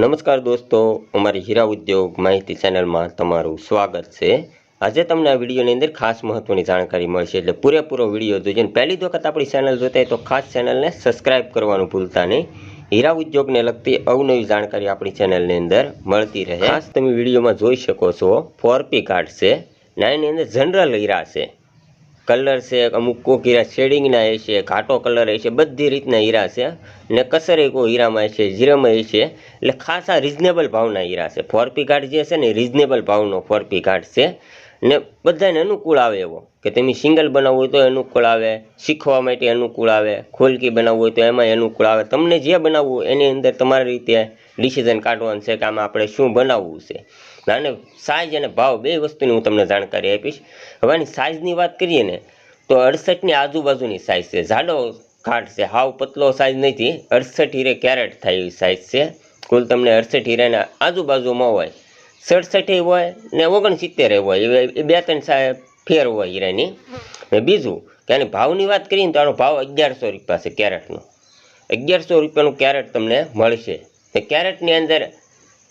નમસ્કાર દોસ્તો, અમારી હીરા ઉદ્યોગ માહિતી ચેનલમાં તમારું સ્વાગત છે। આજે તમને આ વિડીયોની અંદર ખાસ મહત્વની જાણકારી મળશે, એટલે પૂરેપૂરો વિડીયો જોજો। પહેલી વખત આપણી ચેનલ જોતા હોય તો ખાસ ચેનલને સબસ્ક્રાઇબ કરવાનું ભૂલતા નહીં। હીરા ઉદ્યોગને લગતી અવનવી જાણકારી આપણી ચેનલની અંદર મળતી રહે। ખાસ તમે વિડીયોમાં જોઈ શકો છો 4P કાર્ડ છે ને એની અંદર જનરલ હીરા છે, કલર છે, અમુક કોક હીરા શેડિંગના હશે, ઘાટો કલર હશે, બધી રીતના હીરા છે ને કસરે કોઈ હીરામાં હશે, જીરામાં હશે। એટલે ખાસ આ રિઝનેબલ ભાવના હીરા છે। 4P કાર્ડ જે છે ને રિઝનેબલ ભાવનો 4P કાર્ડ છે ને બધાને અનુકૂળ આવે એવો કે તમે સિંગલ બનાવવું હોય તો અનુકૂળ આવે, શીખવા માટે અનુકૂળ આવે, ખોલકી બનાવવું હોય તો એમાં અનુકૂળ આવે। તમને જે બનાવવું એની અંદર તમારી રીતે ડિસિઝન કાઢવાનું છે કે આમાં આપણે શું બનાવવું છે। અને સાઇઝ અને ભાવ બે વસ્તુની હું તમને જાણકારી આપીશ। હવે આની સાઇઝની વાત કરીએ ને તો 68ની આજુબાજુની સાઇઝ છે, જાડો કાર્ડ છે, હાવ પતલો સાઇઝ નથી, 68 હીરે કેરેટ થાય એવી સાઇઝ છે। કુલ તમને 68 હીરાના આજુબાજુમાં હોય, 67 હોય ને 69 હોય, એ બે ત્રણ ફેર હોય હીરાની। ને બીજું કે આની ભાવની વાત કરીએ ને તો આનો ભાવ 1100 રૂપિયા છે કેરેટનો, 1100 રૂપિયાનું કેરેટ તમને મળશે। ને કેરેટની અંદર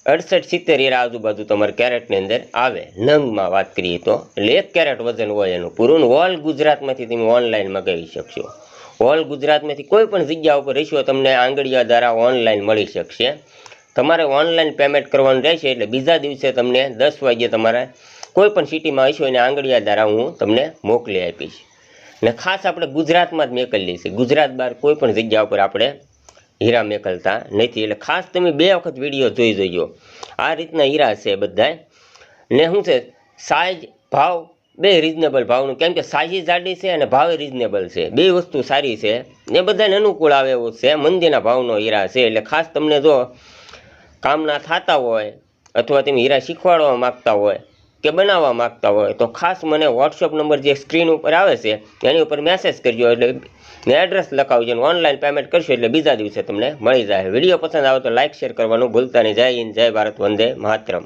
68-70 હીરા આજુબાજુ તમારે કેરેટની અંદર આવે। નંગમાં વાત કરીએ તો એટલે 1 કેરેટ વજન હોય એનું પૂરું। ઓલ ગુજરાતમાંથી તમે ઓનલાઈન મગાવી શકશો, ઓલ ગુજરાતમાંથી કોઈ પણ જગ્યા ઉપર રહીશો તમને આંગળીયા દ્વારા ઓનલાઈન મળી શકશે। તમારે ઓનલાઈન પેમેન્ટ કરવાનું રહેશે, એટલે બીજા દિવસે તમને 10 વાગ્યે તમારે કોઈ પણ સિટીમાં હશો એને આંગળીયા દ્વારા હું તમને મોકલી આપીશ। ને ખાસ આપણે ગુજરાતમાં જ મેકલીએ છીએ, ગુજરાત બહાર કોઈ પણ જગ્યા ઉપર આપણે હીરા મેકલતા નથી। એટલે ખાસ તમે 2 વખત વિડીયો જોઈ જોજો। આ રીતના હીરા છે બધાય ને શું છે સાઇઝ ભાવ બે રિઝનેબલ ભાવનું, કેમ કે સાઇઝ જાડી છે અને ભાવે રિઝનેબલ છે, બે વસ્તુ સારી છે ને બધાને અનુકૂળ આવે એવું છે। મંદીના ભાવનો હીરા છે, એટલે ખાસ તમને જો કામના થતા હોય અથવા તમે હીરા શીખવાડવા માગતા હોય કે બનાવવા માગતા હોય તો ખાસ મને વોટ્સઅપ નંબર જે સ્ક્રીન ઉપર આવે છે એની ઉપર મેસેજ કરજો, એટલે એડ્રેસ લખાવજો અને ઓનલાઈન પેમેન્ટ કરશો એટલે બીજા દિવસે તમને મળી જાય। વિડીયો પસંદ આવે તો લાઇક શેર કરવાનું ભૂલતા નહીં। જય હિન્દ, જય ભારત, વંદે માતરમ।